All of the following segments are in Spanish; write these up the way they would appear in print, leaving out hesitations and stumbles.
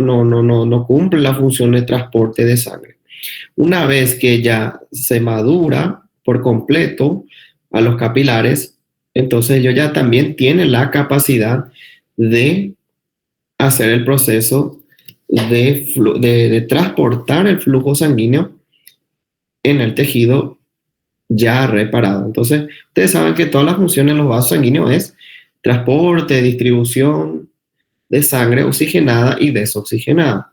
no cumple la función de transporte de sangre. Una vez que ya se madura por completo a los capilares, entonces ellos ya también tienen la capacidad de hacer el proceso de transportar el flujo sanguíneo en el tejido ya reparado. Entonces, ustedes saben que todas las funciones de los vasos sanguíneos es transporte, distribución de sangre oxigenada y desoxigenada.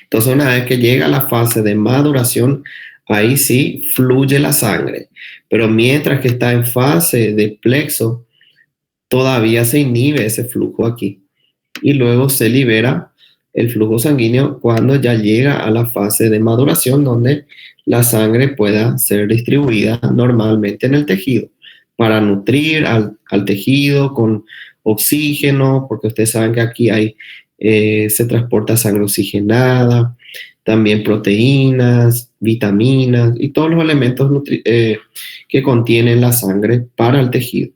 Entonces, una vez que llega la fase de maduración, ahí sí fluye la sangre. Pero mientras que está en fase de plexo, todavía se inhibe ese flujo aquí. Y luego se libera el flujo sanguíneo cuando ya llega a la fase de maduración, donde la sangre pueda ser distribuida normalmente en el tejido para nutrir al tejido con oxígeno, porque ustedes saben que aquí se transporta sangre oxigenada, también proteínas, vitaminas y todos los elementos que contienen la sangre para el tejido.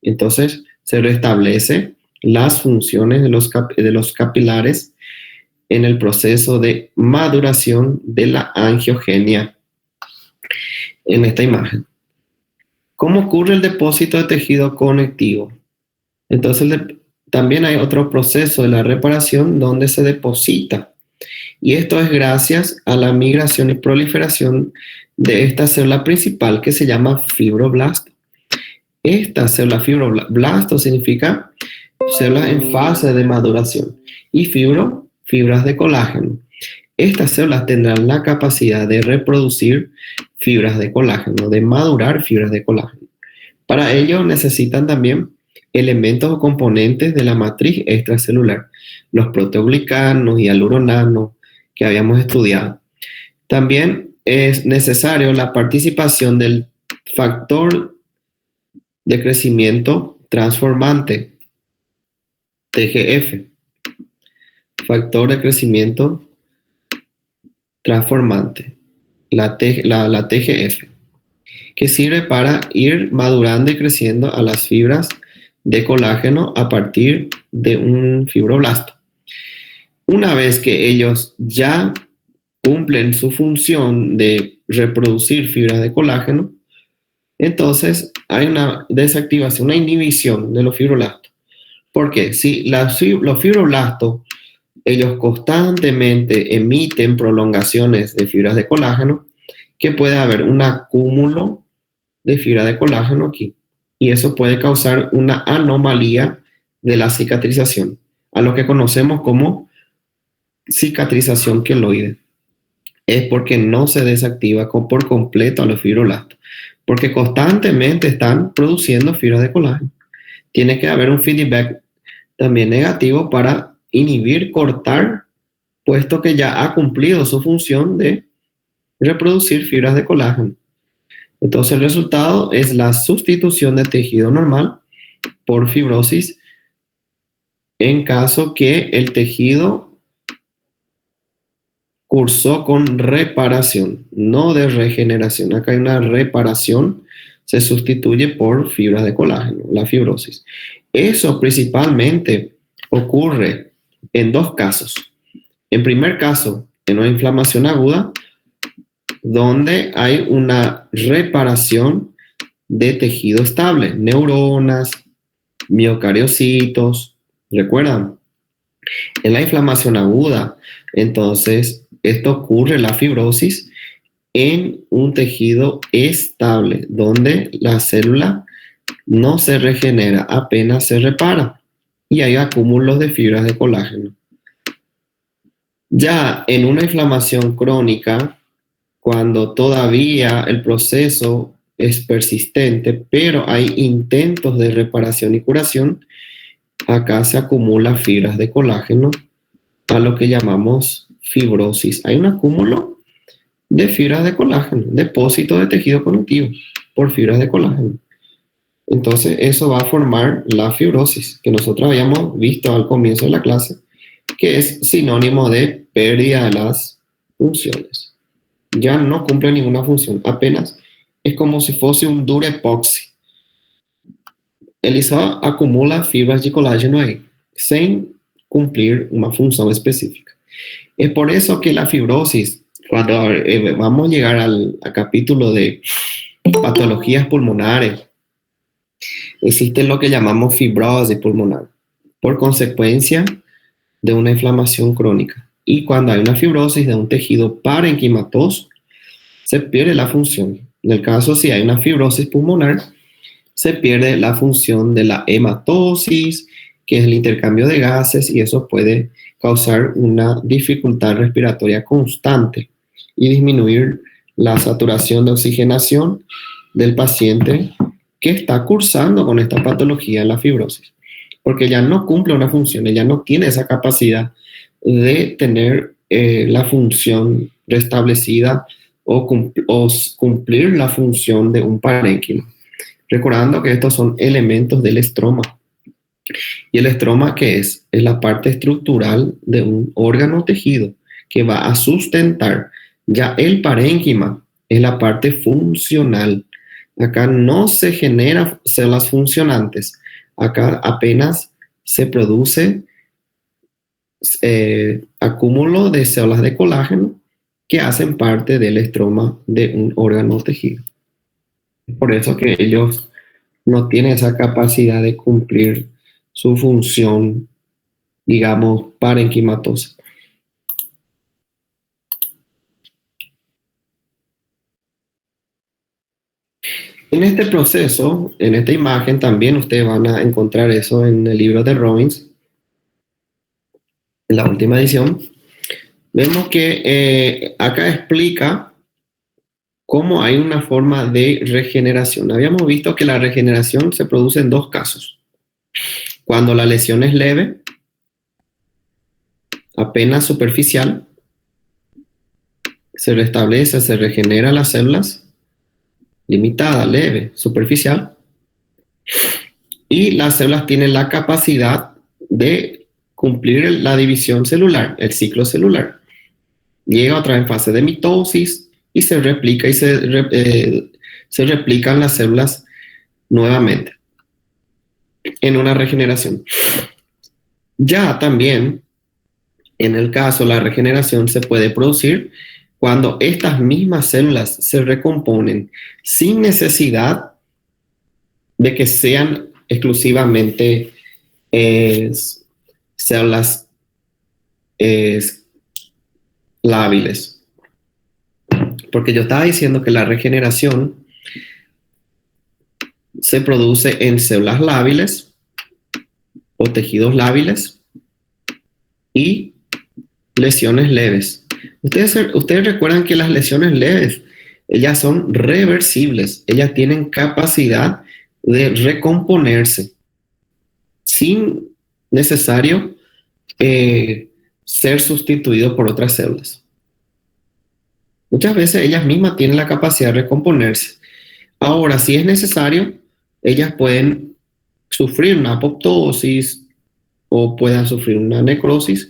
Entonces se restablece las funciones de los capilares en el proceso de maduración de la angiogenia en esta imagen. ¿Cómo ocurre el depósito de tejido conectivo? Entonces también hay otro proceso de la reparación donde se deposita, y esto es gracias a la migración y proliferación de esta célula principal que se llama fibroblasto. Esta célula fibroblasto significa células en fase de maduración, y fibras de colágeno. Estas células tendrán la capacidad de reproducir fibras de colágeno, de madurar fibras de colágeno. Para ello necesitan también elementos o componentes de la matriz extracelular, los proteoglicanos y hialuronanos que habíamos estudiado. También es necesario la participación del factor de crecimiento transformante, TGF, factor de crecimiento transformante, la TGF, que sirve para ir madurando y creciendo a las fibras de colágeno a partir de un fibroblasto. Una vez que ellos ya cumplen su función de reproducir fibras de colágeno, entonces hay una desactivación, una inhibición de los fibroblastos. ¿Por qué? Si los fibroblastos, ellos constantemente emiten prolongaciones de fibras de colágeno, que puede haber un acúmulo de fibra de colágeno aquí. Y eso puede causar una anomalía de la cicatrización, a lo que conocemos como cicatrización queloide. Es porque no se desactiva por completo a los fibroblastos, porque constantemente están produciendo fibras de colágeno. Tiene que haber un feedback también negativo para inhibir, cortar, puesto que ya ha cumplido su función de reproducir fibras de colágeno. Entonces el resultado es la sustitución de tejido normal por fibrosis en caso que el tejido cursó con reparación, no de regeneración. Acá hay una reparación, se sustituye por fibras de colágeno, la fibrosis. Eso principalmente ocurre en dos casos. En primer caso, en una inflamación aguda, donde hay una reparación de tejido estable, neuronas, miocariocitos, ¿recuerdan? En la inflamación aguda, entonces, esto ocurre, la fibrosis, en un tejido estable, donde la célula no se regenera, apenas se repara, y hay acúmulos de fibras de colágeno. Ya en una inflamación crónica, cuando todavía el proceso es persistente, pero hay intentos de reparación y curación, acá se acumulan fibras de colágeno, a lo que llamamos fibrosis. Hay un acúmulo de fibras de colágeno, depósito de tejido conectivo por fibras de colágeno. Entonces eso va a formar la fibrosis, que nosotros habíamos visto al comienzo de la clase, que es sinónimo de pérdida de las funciones. Ya no cumple ninguna función, apenas es como si fuese un durepoxi. Ele só acumula fibras de colágeno ahí, sin cumplir una función específica. Es por eso que la fibrosis, cuando vamos a llegar al capítulo de patologías pulmonares, existe lo que llamamos fibrosis pulmonar, por consecuencia de una inflamación crónica. Y cuando hay una fibrosis de un tejido parenquimatoso, se pierde la función. En el caso, si hay una fibrosis pulmonar, se pierde la función de la hematosis, que es el intercambio de gases, y eso puede causar una dificultad respiratoria constante y disminuir la saturación de oxigenación del paciente que está cursando con esta patología, la fibrosis, porque ya no cumple una función, ella no tiene esa capacidad de tener la función restablecida o cumplir la función de un parénquima. Recordando que estos son elementos del estroma. ¿Y el estroma qué es? Es la parte estructural de un órgano o tejido que va a sustentar. Ya el parénquima es la parte funcional. Acá no se generan células funcionantes. Acá apenas se produce acúmulo de células de colágeno que hacen parte del estroma de un órgano o tejido. Por eso que ellos no tienen esa capacidad de cumplir su función, digamos, parenquimatosa. En este proceso, en esta imagen, también ustedes van a encontrar eso en el libro de Robbins, en la última edición. Vemos que acá explica cómo hay una forma de regeneración. Habíamos visto que la regeneración se produce en dos casos. Cuando la lesión es leve, apenas superficial, se restablece, se regenera las células, limitada, leve, superficial, y las células tienen la capacidad de cumplir la división celular, el ciclo celular. Llega otra vez en fase de mitosis y se replica y se replican las células nuevamente en una regeneración. Ya también, en el caso, la regeneración se puede producir cuando estas mismas células se recomponen sin necesidad de que sean exclusivamente células lábiles. Porque yo estaba diciendo que la regeneración se produce en células lábiles o tejidos lábiles y lesiones leves. Ustedes recuerdan que las lesiones leves, ellas son reversibles, ellas tienen capacidad de recomponerse sin necesario ser sustituido por otras células. Muchas veces ellas mismas tienen la capacidad de recomponerse. Ahora, si es necesario, ellas pueden sufrir una apoptosis o puedan sufrir una necrosis,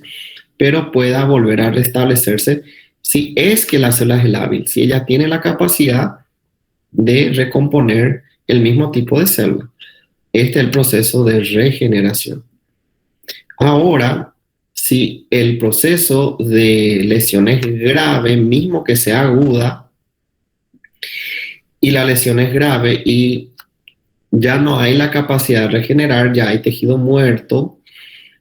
pero pueda volver a restablecerse si es que la célula es lábil, si ella tiene la capacidad de recomponer el mismo tipo de célula. Este es el proceso de regeneración. Ahora, si el proceso de lesión es grave, mismo que sea aguda, y la lesión es grave y ya no hay la capacidad de regenerar, ya hay tejido muerto,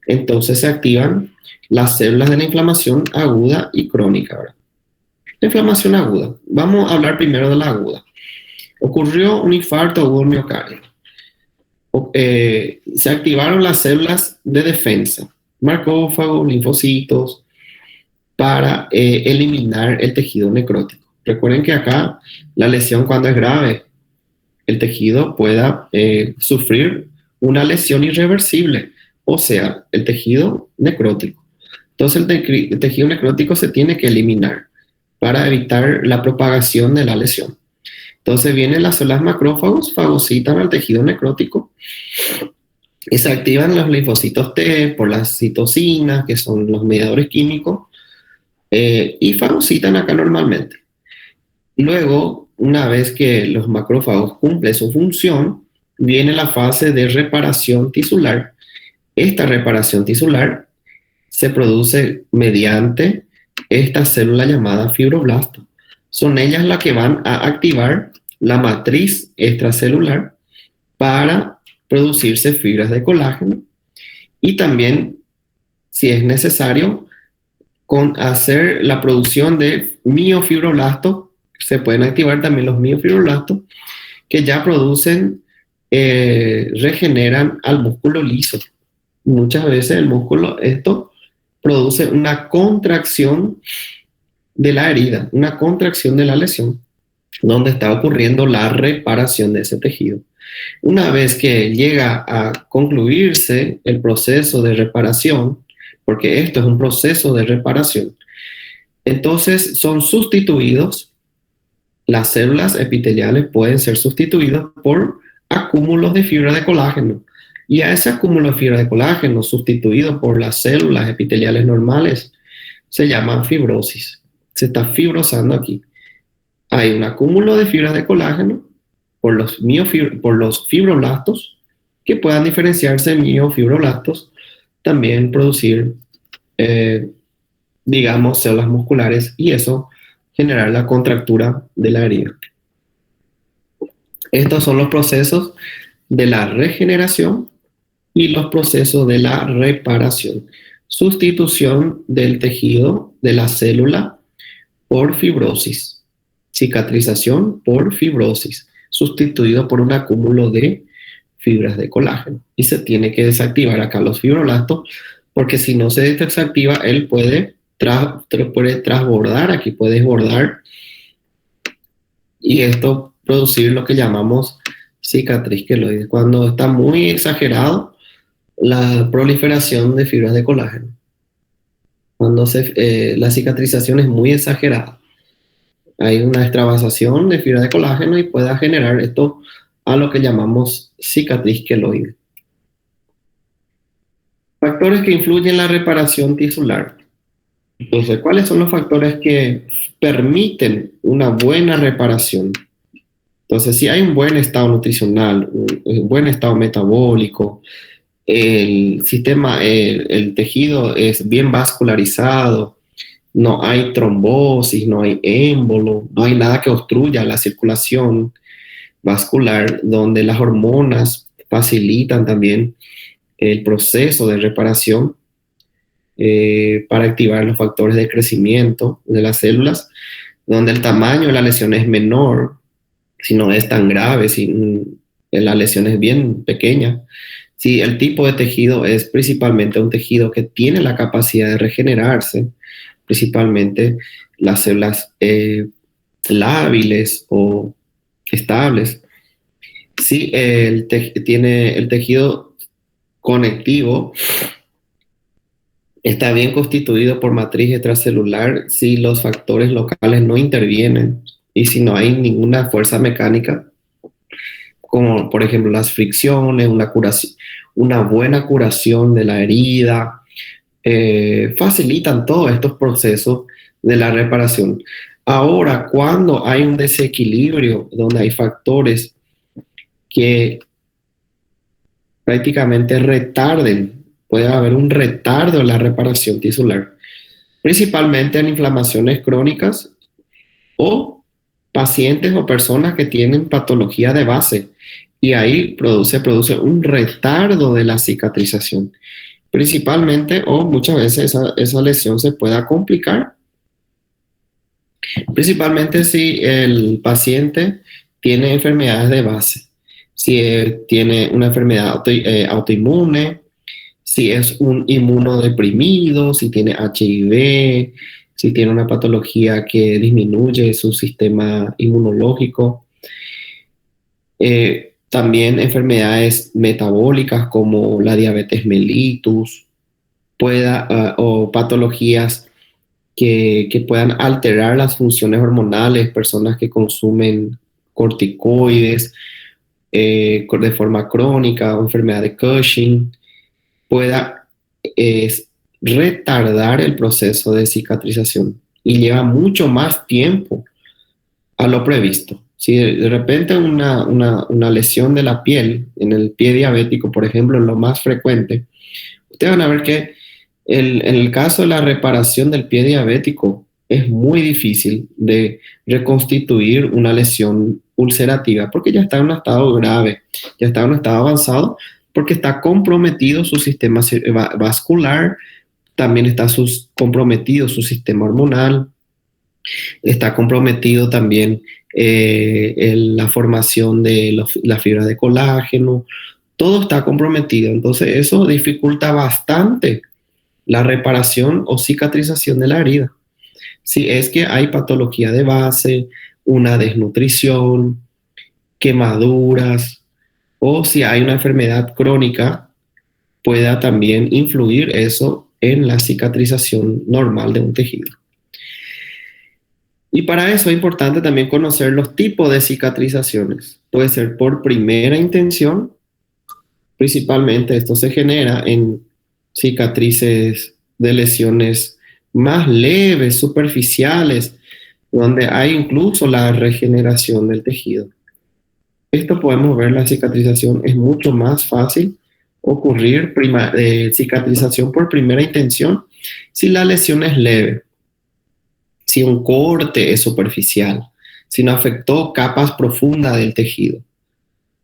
entonces se activan las células de la inflamación aguda y crónica. ¿Verdad? La inflamación aguda. Vamos a hablar primero de la aguda. Ocurrió un infarto agudo del miocardio. Se activaron las células de defensa, macrófagos, linfocitos, para eliminar el tejido necrótico. Recuerden que acá la lesión, cuando es grave, el tejido pueda sufrir una lesión irreversible, o sea, el tejido necrótico. Entonces el tejido necrótico se tiene que eliminar para evitar la propagación de la lesión. Entonces vienen las células macrófagos, fagocitan al tejido necrótico y se activan los linfocitos T por las citocinas, que son los mediadores químicos, y fagocitan acá normalmente. Luego, una vez que los macrófagos cumplen su función, viene la fase de reparación tisular. Esta reparación tisular se produce mediante esta célula llamada fibroblasto. Son ellas las que van a activar la matriz extracelular para producirse fibras de colágeno y también, si es necesario, con hacer la producción de miofibroblastos. Se pueden activar también los miofibroblastos que ya producen, regeneran al músculo liso. Muchas veces el músculo, esto produce una contracción de la herida, una contracción de la lesión, donde está ocurriendo la reparación de ese tejido. Una vez que llega a concluirse el proceso de reparación, porque esto es un proceso de reparación, entonces son sustituidos, las células epiteliales pueden ser sustituidas por acúmulos de fibra de colágeno. Y a ese acúmulo de fibra de colágeno sustituido por las células epiteliales normales se llama fibrosis. Se está fibrosando aquí. Hay un acúmulo de fibras de colágeno por los fibroblastos que puedan diferenciarse en miofibroblastos, también producir, digamos, células musculares y eso generar la contractura de la herida. Estos son los procesos de la regeneración y los procesos de la reparación. Sustitución del tejido de la célula por fibrosis. Cicatrización por fibrosis, sustituido por un acúmulo de fibras de colágeno. Y se tiene que desactivar acá los fibroblastos, porque si no se desactiva, él puede trasbordar, aquí puede desbordar, y esto producir lo que llamamos cicatriz queloide, cuando está muy exagerado la proliferación de fibras de colágeno. Cuando la cicatrización es muy exagerada, hay una extravasación de fibra de colágeno y pueda generar esto a lo que llamamos cicatriz queloide. Factores que influyen en la reparación tisular. Entonces, ¿cuáles son los factores que permiten una buena reparación? Entonces, si hay un buen estado nutricional, un buen estado metabólico, el sistema, el tejido es bien vascularizado, no hay trombosis, no hay émbolo, no hay nada que obstruya la circulación vascular, donde las hormonas facilitan también el proceso de reparación, para activar los factores de crecimiento de las células, donde el tamaño de la lesión es menor, si no es tan grave, si la lesión es bien pequeña, si el tipo de tejido es principalmente un tejido que tiene la capacidad de regenerarse, principalmente las células lábiles o estables, si tiene el tejido conectivo, está bien constituido por matriz extracelular, si los factores locales no intervienen y si no hay ninguna fuerza mecánica, como por ejemplo las fricciones, una buena curación de la herida, facilitan todos estos procesos de la reparación. Ahora, cuando hay un desequilibrio, donde hay factores que prácticamente retarden, puede haber un retardo en la reparación tisular, principalmente en inflamaciones crónicas o pacientes o personas que tienen patología de base, y ahí se produce un retardo de la cicatrización, principalmente, o muchas veces esa lesión se pueda complicar, principalmente si el paciente tiene enfermedades de base, si tiene una enfermedad autoinmune, si es un inmunodeprimido, si tiene HIV, si tiene una patología que disminuye su sistema inmunológico. También enfermedades metabólicas como la diabetes mellitus, o patologías que puedan alterar las funciones hormonales, personas que consumen corticoides de forma crónica, o enfermedad de Cushing, pueda retardar el proceso de cicatrización y lleva mucho más tiempo a lo previsto. Si de repente una lesión de la piel, en el pie diabético, por ejemplo, lo más frecuente, ustedes van a ver que En el caso de la reparación del pie diabético, es muy difícil de reconstituir una lesión ulcerativa porque ya está en un estado grave, ya está en un estado avanzado, porque está comprometido su sistema vascular, también está comprometido su sistema hormonal, está comprometido también la formación de la fibra de colágeno, todo está comprometido. Entonces eso dificulta bastante la reparación o cicatrización de la herida. Si es que hay patología de base, una desnutrición, quemaduras, o si hay una enfermedad crónica, pueda también influir eso en la cicatrización normal de un tejido. Y para eso es importante también conocer los tipos de cicatrizaciones. Puede ser por primera intención, principalmente esto se genera en cicatrices de lesiones más leves, superficiales, donde hay incluso la regeneración del tejido. Esto podemos ver, la cicatrización es mucho más fácil ocurrir cicatrización por primera intención si la lesión es leve, si un corte es superficial, si no afectó capas profundas del tejido,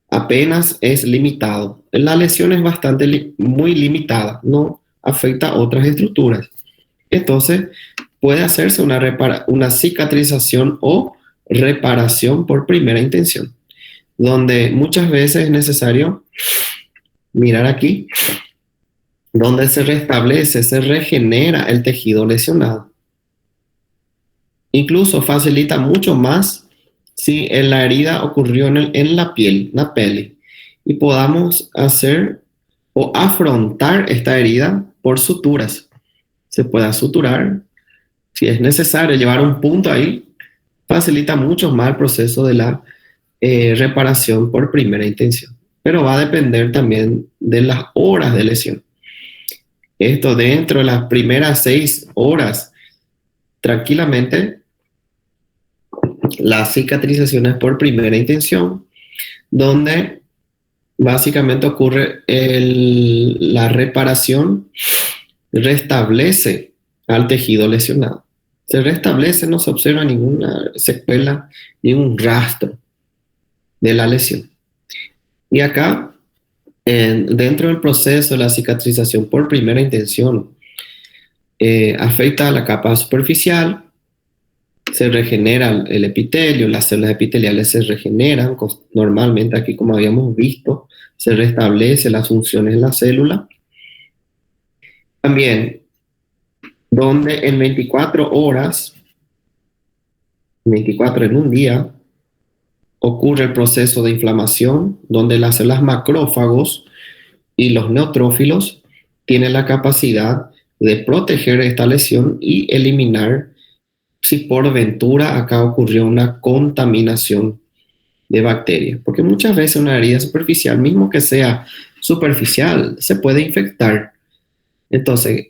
apenas es limitado. La lesión es muy limitada, no afecta a otras estructuras. Entonces, puede hacerse una cicatrización o reparación por primera intención, donde muchas veces es necesario mirar aquí, donde se restablece, se regenera el tejido lesionado. Incluso facilita mucho más si la herida ocurrió en la piel, la peli, y podamos hacer o afrontar esta herida por suturas. Se pueda suturar, si es necesario llevar un punto ahí, facilita mucho más el proceso de la reparación por primera intención. Pero va a depender también de las horas de lesión. Esto dentro de las primeras 6 horas, tranquilamente, la cicatrización es por primera intención, donde básicamente ocurre la reparación, restablece al tejido lesionado. Se restablece, no se observa ninguna secuela, ningún rastro de la lesión. Y acá, dentro del proceso de la cicatrización por primera intención, afecta a la capa superficial, se regenera el epitelio, las células epiteliales se regeneran normalmente, aquí como habíamos visto, se restablece las funciones de la célula. También, donde en 24 horas, 24 en un día, ocurre el proceso de inflamación, donde las células macrófagos y los neutrófilos tienen la capacidad de proteger esta lesión y eliminar si por ventura acá ocurrió una contaminación de bacterias. Porque muchas veces una herida superficial, mismo que sea superficial, se puede infectar. Entonces,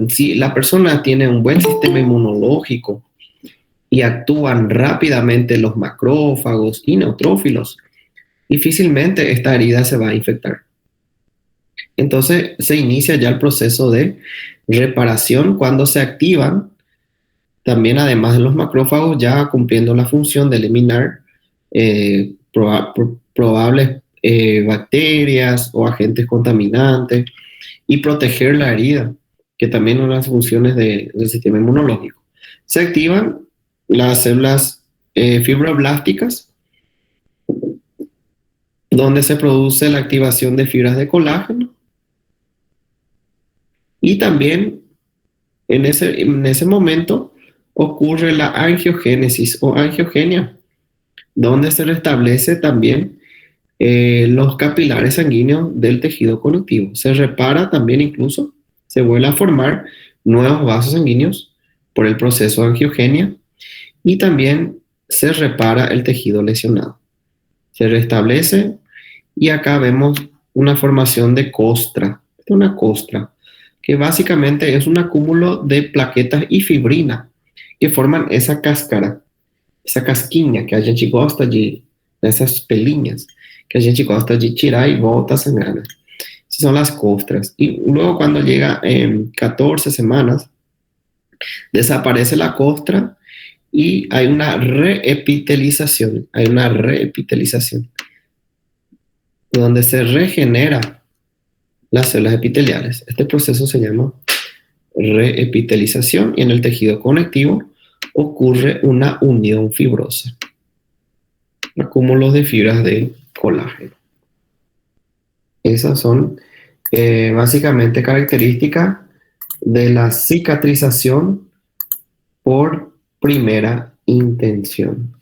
si la persona tiene un buen sistema inmunológico y actúan rápidamente los macrófagos y neutrófilos, difícilmente esta herida se va a infectar. Entonces, se inicia ya el proceso de reparación cuando se activan también, además de los macrófagos, ya cumpliendo la función de eliminar probables bacterias o agentes contaminantes y proteger la herida, que también son las funciones del sistema inmunológico. Se activan las células fibroblásticas, donde se produce la activación de fibras de colágeno, y también en ese momento ocurre la angiogénesis o angiogenia, donde se restablece también los capilares sanguíneos del tejido conectivo. Se repara también, incluso se vuelve a formar nuevos vasos sanguíneos por el proceso de angiogenia, y también se repara el tejido lesionado. Se restablece, y acá vemos una formación de costra. Una costra que básicamente es un acúmulo de plaquetas y fibrina que forman esa cáscara, essa casquinha que a gente gosta de, dessas pelinhas, que a gente gosta de tirar e volta a sangrar. son las costras. Y luego cuando llega en 14 semanas, desaparece la costra y hay una reepitelización. Hay una reepitelización donde se regenera las células epiteliales. Este proceso se llama reepitelización y en el tejido conectivo ocurre una unión fibrosa, acúmulos de fibras de colágeno. Esas son básicamente características de la cicatrización por primera intención.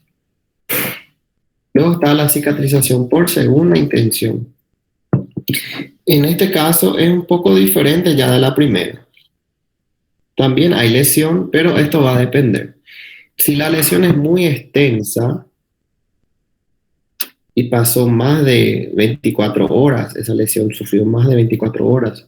Luego está la cicatrización por segunda intención. En este caso es un poco diferente ya de la primera. También hay lesión, pero esto va a depender. Si la lesión es muy extensa y pasó más de 24 horas, esa lesión sufrió más de 24 horas,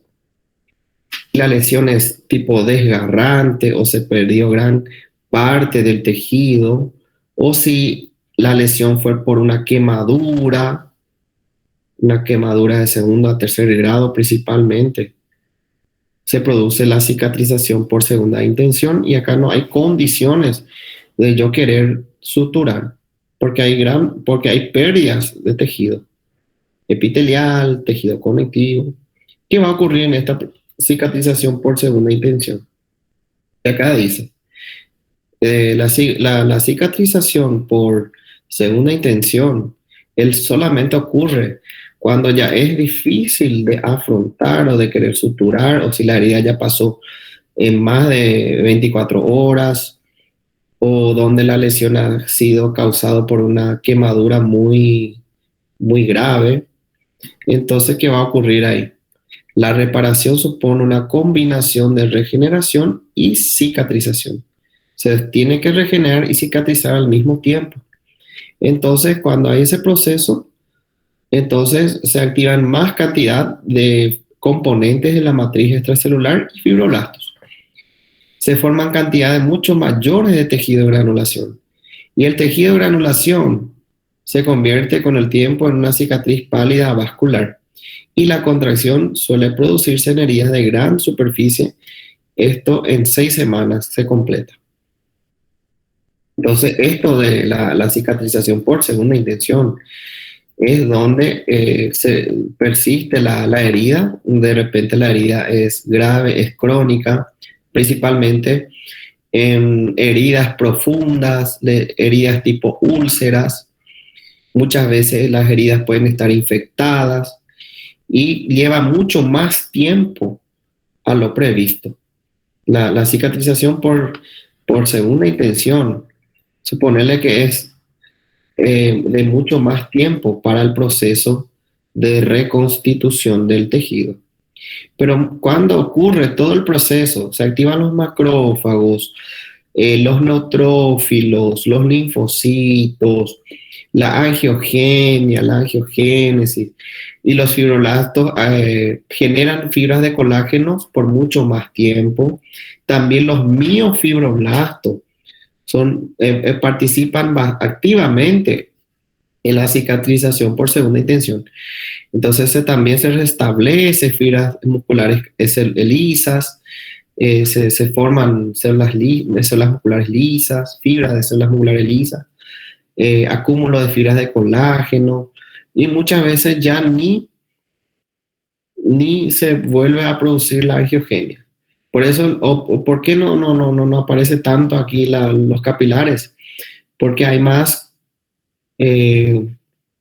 la lesión es tipo desgarrante o se perdió gran parte del tejido, o si la lesión fue por una quemadura de segundo a tercer grado principalmente, se produce la cicatrización por segunda intención y acá no hay condiciones de yo querer suturar porque hay pérdidas de tejido epitelial, tejido conectivo. ¿Qué va a ocurrir en esta cicatrización por segunda intención? Acá dice, la cicatrización por segunda intención, solamente ocurre cuando ya es difícil de afrontar o de querer suturar, o si la herida ya pasó en más de 24 horas, o donde la lesión ha sido causada por una quemadura muy, muy grave. Entonces, ¿qué va a ocurrir ahí? La reparación supone una combinación de regeneración y cicatrización. Se tiene que regenerar y cicatrizar al mismo tiempo. Entonces, cuando hay ese proceso, entonces se activan más cantidad de componentes de la matriz extracelular y fibroblastos. Se forman cantidades mucho mayores de tejido de granulación. Y el tejido de granulación se convierte con el tiempo en una cicatriz pálida vascular. Y la contracción suele producirse en heridas de gran superficie. Esto en 6 semanas se completa. Entonces, esto de la cicatrización por segunda intención es donde se persiste la herida. De repente la herida es grave, es crónica, principalmente en heridas profundas, heridas tipo úlceras. Muchas veces las heridas pueden estar infectadas y lleva mucho más tiempo a lo previsto. La cicatrización por segunda intención, suponerle que es de mucho más tiempo para el proceso de reconstitución del tejido. Pero cuando ocurre todo el proceso, se activan los macrófagos, los neutrófilos, los linfocitos, la angiogenia, la angiogénesis y los fibroblastos generan fibras de colágeno por mucho más tiempo. También los miofibroblastos participan activamente en la cicatrización por segunda intención. Entonces también se restablece fibras musculares lisas, se forman células musculares lisas, fibras de células musculares lisas, acúmulo de fibras de colágeno, y muchas veces ya ni se vuelve a producir la angiogenia. Por eso, ¿por qué no aparece tanto aquí los capilares? Porque hay más,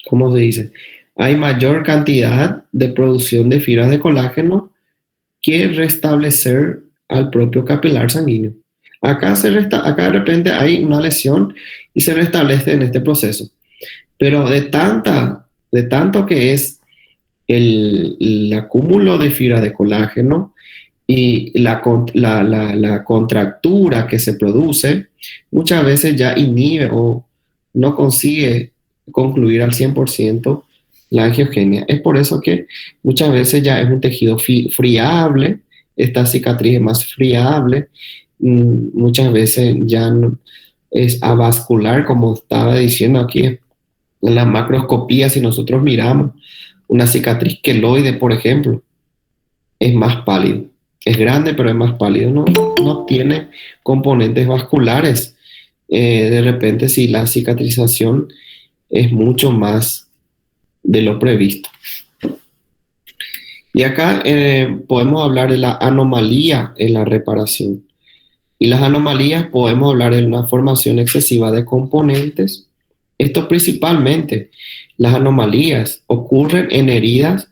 ¿cómo se dice? Hay mayor cantidad de producción de fibras de colágeno que restablecer al propio capilar sanguíneo. Acá de repente hay una lesión y se restablece en este proceso. Pero de tanto que es el acúmulo de fibra de colágeno y la contractura que se produce, muchas veces ya inhibe o no consigue concluir al 100% la angiogenia. Es por eso que muchas veces ya es un tejido friable, esta cicatriz es más friable, muchas veces ya no es avascular, como estaba diciendo aquí en la macroscopía. Si nosotros miramos una cicatriz queloide, por ejemplo, es más pálido. Es grande, pero es más pálido. No tiene componentes vasculares. De repente, si la cicatrización es mucho más de lo previsto. Y acá podemos hablar de la anomalía en la reparación. Y las anomalías podemos hablar de una formación excesiva de componentes. Esto principalmente, las anomalías ocurren en heridas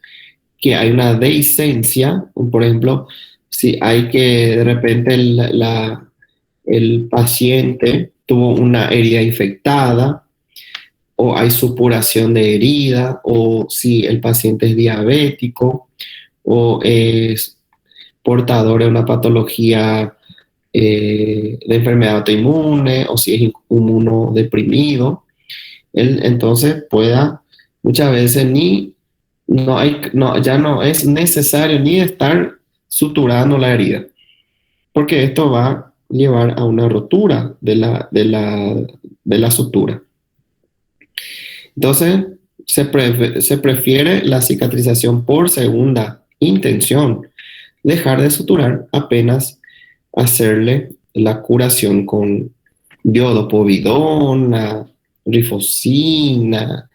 que hay una dehiscencia, por ejemplo, si hay que de repente el paciente tuvo una herida infectada, o hay supuración de herida, o si el paciente es diabético, o es portador de una patología de enfermedad autoinmune, o si es inmunodeprimido, él entonces pueda muchas veces ya no es necesario ni estar suturando la herida, porque esto va a llevar a una rotura de la sutura. Entonces, se prefiere la cicatrización por segunda intención, dejar de suturar apenas hacerle la curación con iodopovidona, rifocina,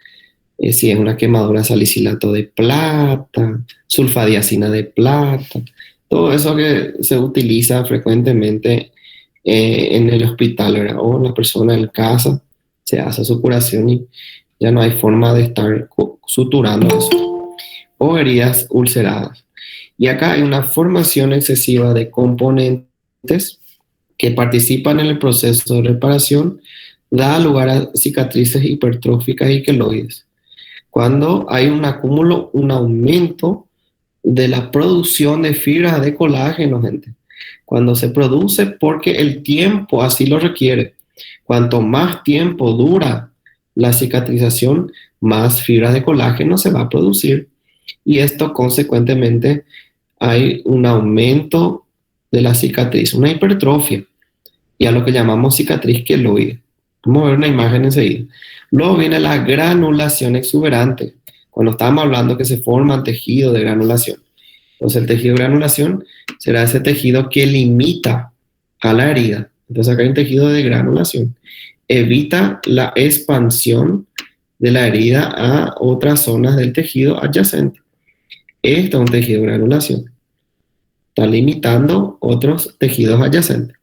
si es una quemadura, salicilato de plata, sulfadiacina de plata, todo eso que se utiliza frecuentemente en el hospital, ¿verdad? O la persona en casa se hace su curación y ya no hay forma de estar suturando eso. O heridas ulceradas. Y acá hay una formación excesiva de componentes que participan en el proceso de reparación, da lugar a cicatrices hipertróficas y queloides. Cuando hay un acúmulo, un aumento de la producción de fibras de colágeno, gente. Cuando se produce porque el tiempo así lo requiere. Cuanto más tiempo dura la cicatrización, más fibras de colágeno se va a producir. Y esto consecuentemente hay un aumento de la cicatriz, una hipertrofia, y a lo que llamamos cicatriz queloide. Vamos a ver una imagen enseguida. Luego viene la granulación exuberante, cuando estamos hablando que se forma tejido de granulación. Entonces el tejido de granulación será ese tejido que limita a la herida. Entonces acá hay un tejido de granulación. Evita la expansión de la herida a otras zonas del tejido adyacente. Esto es un tejido de granulación. Está limitando otros tejidos adyacentes.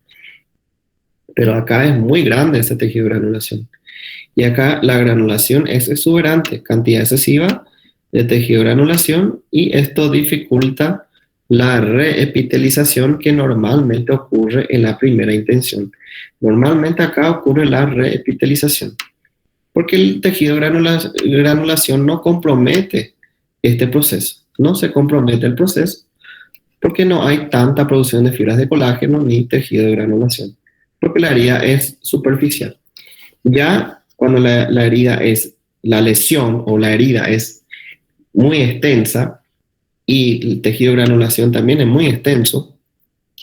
Pero acá es muy grande ese tejido de granulación. Y acá la granulación es exuberante, cantidad excesiva de tejido de granulación, y esto dificulta la reepitelización que normalmente ocurre en la primera intención. Normalmente acá ocurre la reepitelización, porque el tejido de granulación no compromete este proceso. No se compromete el proceso porque no hay tanta producción de fibras de colágeno ni tejido de granulación, porque la herida es superficial. Ya cuando la herida es, la lesión o la herida es muy extensa y el tejido de granulación también es muy extenso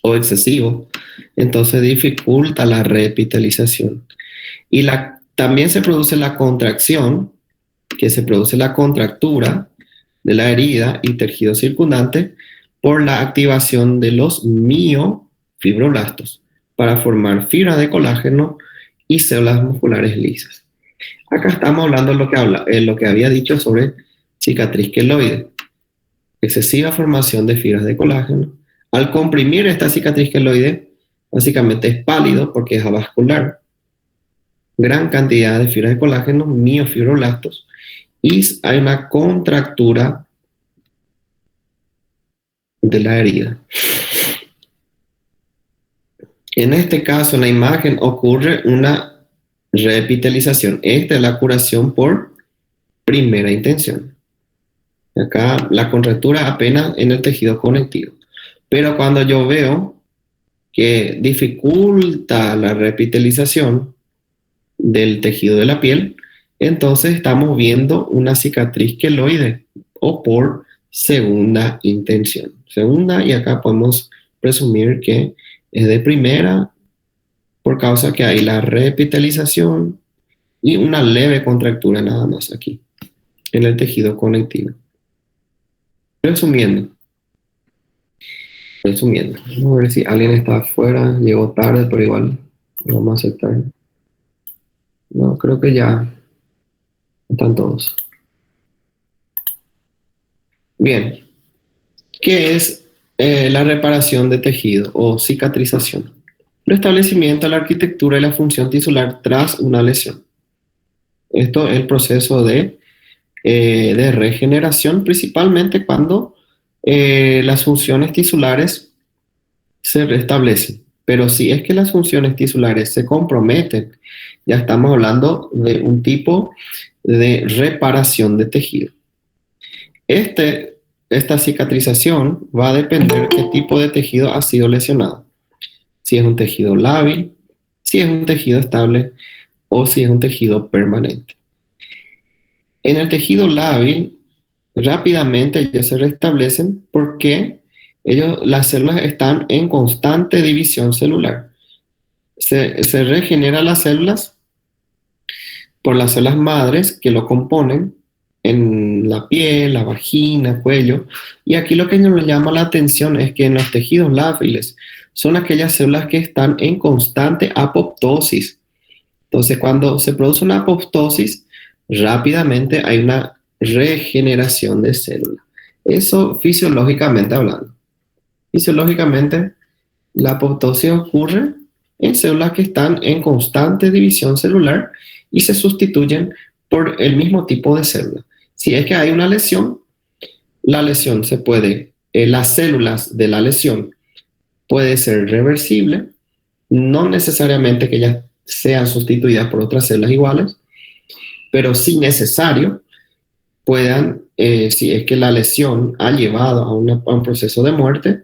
o excesivo, entonces dificulta la reepitelización. Y también se produce la contracción, que se produce la contractura de la herida y tejido circundante por la activación de los miofibroblastos para formar fibras de colágeno y células musculares lisas. Acá estamos hablando de lo que había dicho sobre cicatriz queloide. Excesiva formación de fibras de colágeno. Al comprimir esta cicatriz queloide, básicamente es pálido porque es avascular. Gran cantidad de fibras de colágeno, miofibroblastos, y hay una contractura de la herida. En este caso, en la imagen, ocurre una reepitelización. Esta es la curación por primera intención. Acá la contractura apenas en el tejido conectivo. Pero cuando yo veo que dificulta la reepitelización del tejido de la piel, entonces estamos viendo una cicatriz queloide o por segunda intención. Segunda, y acá podemos presumir que es de primera por causa que hay la reepitelización y una leve contractura nada más aquí en el tejido conectivo. Resumiendo, Resumiendo, vamos a ver si alguien está afuera, llegó tarde, pero igual lo vamos a aceptar. No, creo que ya están todos. Bien, ¿qué es la reparación de tejido o cicatrización? El establecimiento de la arquitectura y la función tisular tras una lesión. Esto es el proceso de regeneración, principalmente cuando las funciones tisulares se restablecen. Pero si es que las funciones tisulares se comprometen, ya estamos hablando de un tipo de reparación de tejido. Esta cicatrización va a depender qué tipo de tejido ha sido lesionado. Si es un tejido lábil, si es un tejido estable o si es un tejido permanente. En el tejido lábil, rápidamente ellos se restablecen porque las células están en constante división celular. Se regeneran las células por las células madres que lo componen en la piel, la vagina, cuello. Y aquí lo que nos llama la atención es que en los tejidos lábiles son aquellas células que están en constante apoptosis. Entonces, cuando se produce una apoptosis, rápidamente hay una regeneración de células. Eso fisiológicamente hablando. Fisiológicamente, la apoptosis ocurre en células que están en constante división celular y se sustituyen por el mismo tipo de célula. Si es que hay una lesión, la lesión se puede, las células de la lesión puede ser reversible, no necesariamente que ellas sean sustituidas por otras células iguales, pero si necesario, puedan, si es que la lesión ha llevado a un proceso de muerte,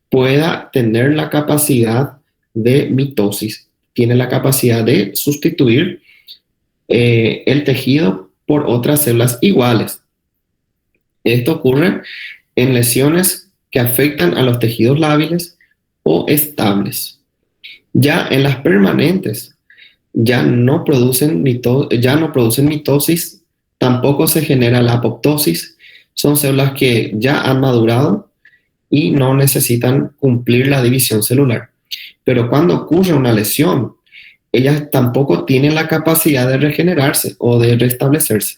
pueda tener la capacidad de mitosis, tiene la capacidad de sustituir el tejido por otras células iguales. Esto ocurre en lesiones que afectan a los tejidos lábiles o estables. Ya en las permanentes, ya no producen mitosis, tampoco se genera la apoptosis, son células que ya han madurado y no necesitan cumplir la división celular. Pero cuando ocurre una lesión, ellas tampoco tienen la capacidad de regenerarse o de restablecerse,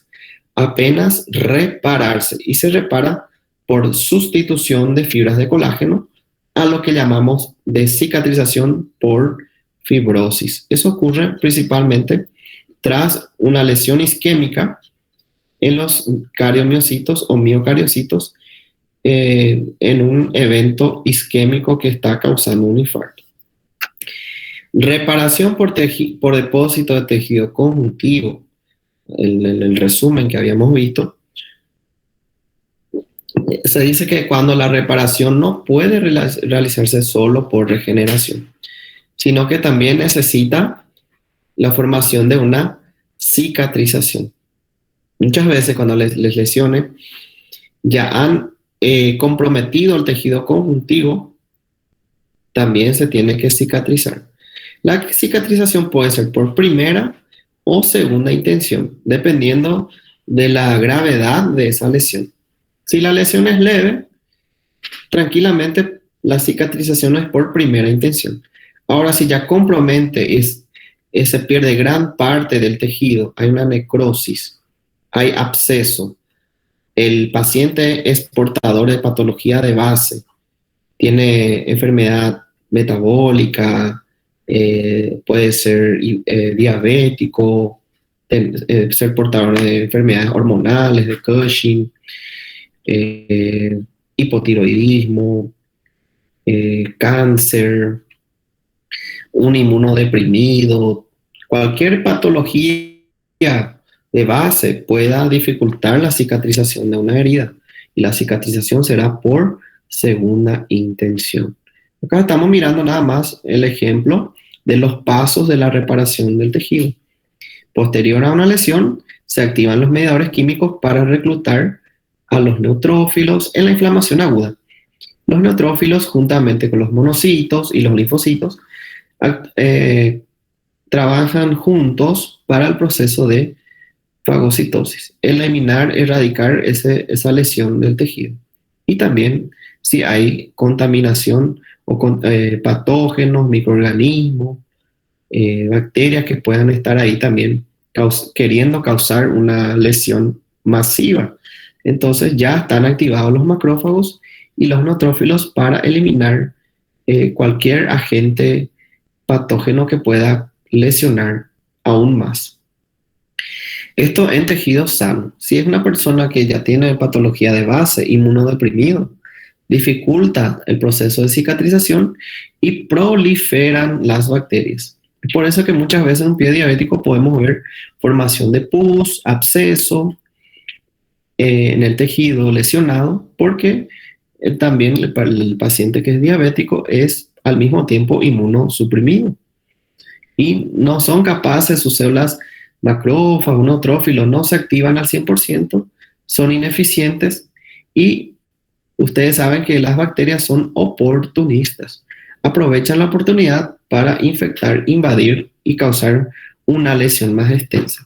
apenas repararse, y se repara por sustitución de fibras de colágeno a lo que llamamos de cicatrización por fibrosis. Eso ocurre principalmente tras una lesión isquémica en los cariomiocitos o miocariocitos en un evento isquémico que está causando un infarto. Reparación por depósito de tejido conjuntivo, el resumen que habíamos visto, se dice que cuando la reparación no puede realizarse solo por regeneración, sino que también necesita la formación de una cicatrización. Muchas veces cuando les lesione, ya han comprometido el tejido conjuntivo, también se tiene que cicatrizar. La cicatrización puede ser por primera o segunda intención, dependiendo de la gravedad de esa lesión. Si la lesión es leve, tranquilamente la cicatrización es por primera intención. Ahora, si ya compromete, se pierde gran parte del tejido, hay una necrosis, hay absceso, el paciente es portador de patología de base, tiene enfermedad metabólica, puede ser diabético, ser portador de enfermedades hormonales, de Cushing, hipotiroidismo, cáncer, un inmunodeprimido, cualquier patología de base pueda dificultar la cicatrización de una herida, y la cicatrización será por segunda intención. Acá estamos mirando nada más el ejemplo de los pasos de la reparación del tejido. Posterior a una lesión, se activan los mediadores químicos para reclutar a los neutrófilos en la inflamación aguda. Los neutrófilos, juntamente con los monocitos y los linfocitos, trabajan juntos para el proceso de fagocitosis, erradicar esa lesión del tejido. Y también si hay contaminación o patógenos, microorganismos, bacterias que puedan estar ahí también queriendo causar una lesión masiva. Entonces ya están activados los macrófagos y los neutrófilos para eliminar cualquier agente patógeno que pueda lesionar aún más. Esto en tejido sano. Si es una persona que ya tiene patología de base, inmunodeprimido, dificulta el proceso de cicatrización y proliferan las bacterias. Es por eso que muchas veces en un pie diabético podemos ver formación de pus, absceso en el tejido lesionado, porque también el paciente que es diabético es al mismo tiempo inmunosuprimido. Y no son capaces, sus células macrófagos, neutrófilos, no se activan al 100%, son ineficientes y ustedes saben que las bacterias son oportunistas. Aprovechan la oportunidad para infectar, invadir y causar una lesión más extensa.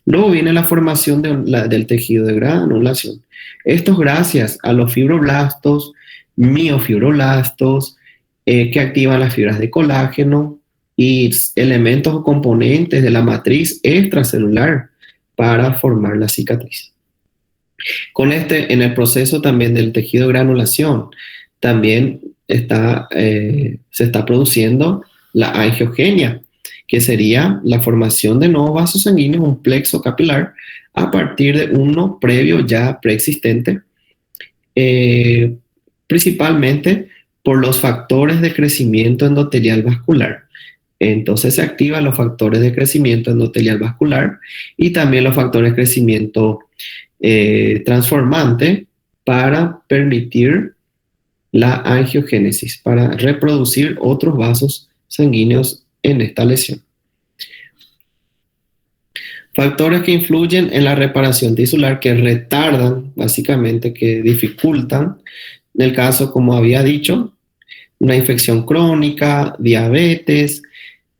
Luego viene la formación del tejido de granulación. Esto es gracias a los fibroblastos, miofibroblastos, que activan las fibras de colágeno y elementos o componentes de la matriz extracelular para formar la cicatriz. En el proceso también del tejido de granulación, también se está produciendo la angiogenia, que sería la formación de nuevos vasos sanguíneos, un plexo capilar, a partir de uno previo ya preexistente, principalmente por los factores de crecimiento endotelial vascular. Entonces se activan los factores de crecimiento endotelial vascular y también los factores de crecimiento transformante para permitir la angiogénesis, para reproducir otros vasos sanguíneos en esta lesión. Factores que influyen en la reparación tisular, que retardan, básicamente, que dificultan, en el caso, como había dicho, una infección crónica, diabetes,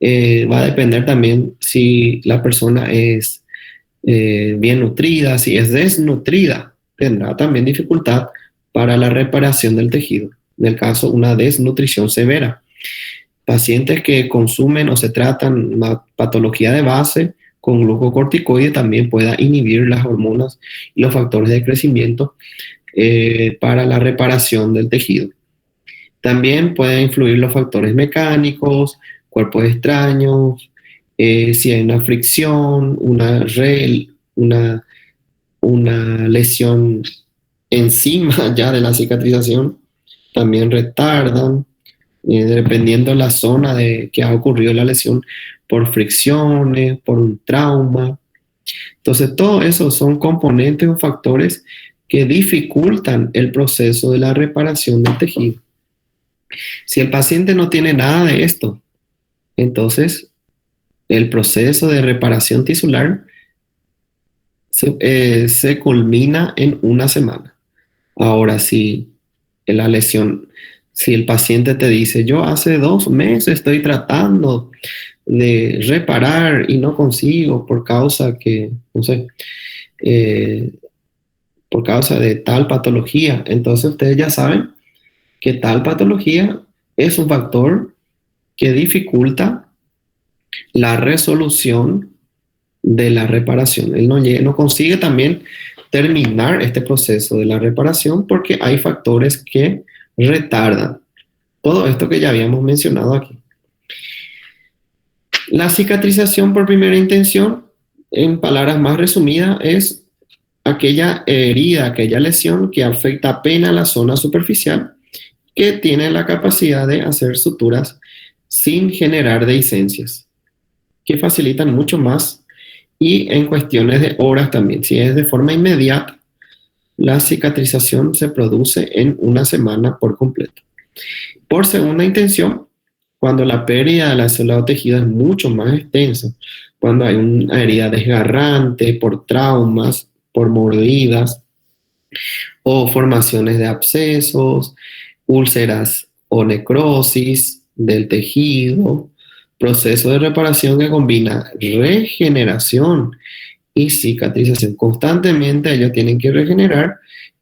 va a depender también si la persona es bien nutrida. Si es desnutrida, tendrá también dificultad para la reparación del tejido. En el caso, una desnutrición severa. Pacientes que consumen o se tratan una patología de base con glucocorticoide también pueda inhibir las hormonas y los factores de crecimiento para la reparación del tejido. También pueden influir los factores mecánicos, cuerpos extraños, si hay una fricción, una lesión encima ya de la cicatrización, también retardan, dependiendo de la zona que ha ocurrido la lesión, por fricciones, por un trauma. Entonces, todo eso son componentes o factores que dificultan el proceso de la reparación del tejido. Si el paciente no tiene nada de esto, entonces el proceso de reparación tisular se culmina en una semana. Ahora, si el paciente te dice, yo hace 2 meses estoy tratando de reparar y no consigo por causa por causa de tal patología, entonces ustedes ya saben que tal patología es un factor que dificulta la resolución de la reparación. Él no consigue también terminar este proceso de la reparación porque hay factores que retardan todo esto que ya habíamos mencionado aquí. La cicatrización por primera intención, en palabras más resumidas, es aquella herida, aquella lesión que afecta apenas la zona superficial, que tiene la capacidad de hacer suturas sin generar dehiscencias, que facilitan mucho más y en cuestiones de horas también. Si es de forma inmediata, la cicatrización se produce en una semana por completo. Por segunda intención, cuando la pérdida de la célula o tejido es mucho más extensa, cuando hay una herida desgarrante por traumas, por mordidas o formaciones de abscesos, úlceras o necrosis del tejido, proceso de reparación que combina regeneración y cicatrización. Constantemente ellos tienen que regenerar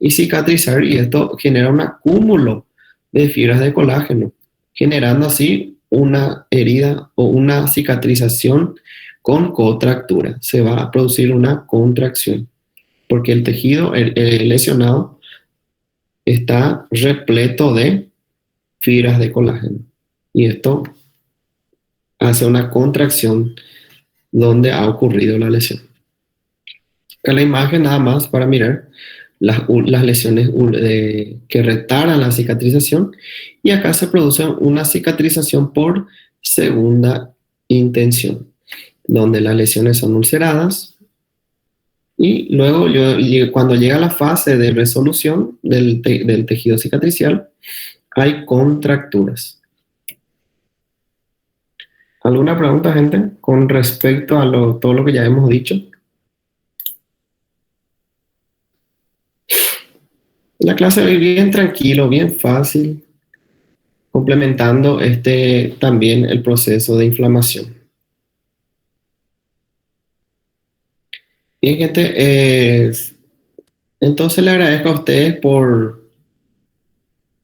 y cicatrizar, y esto genera un acúmulo de fibras de colágeno, generando así una herida o una cicatrización con contractura. Se va a producir una contracción porque el tejido lesionado está repleto de fibras de colágeno y esto hace una contracción donde ha ocurrido la lesión. Acá la imagen nada más para mirar las lesiones que retardan la cicatrización, y acá se produce una cicatrización por segunda intención, donde las lesiones son ulceradas y luego cuando llega la fase de resolución del tejido cicatricial hay contracturas. ¿Alguna pregunta, gente, con respecto a todo lo que ya hemos dicho? La clase es bien tranquilo, bien fácil, complementando también el proceso de inflamación. Bien, gente, entonces le agradezco a ustedes por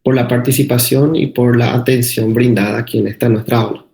la participación y por la atención brindada aquí en esta nuestra aula.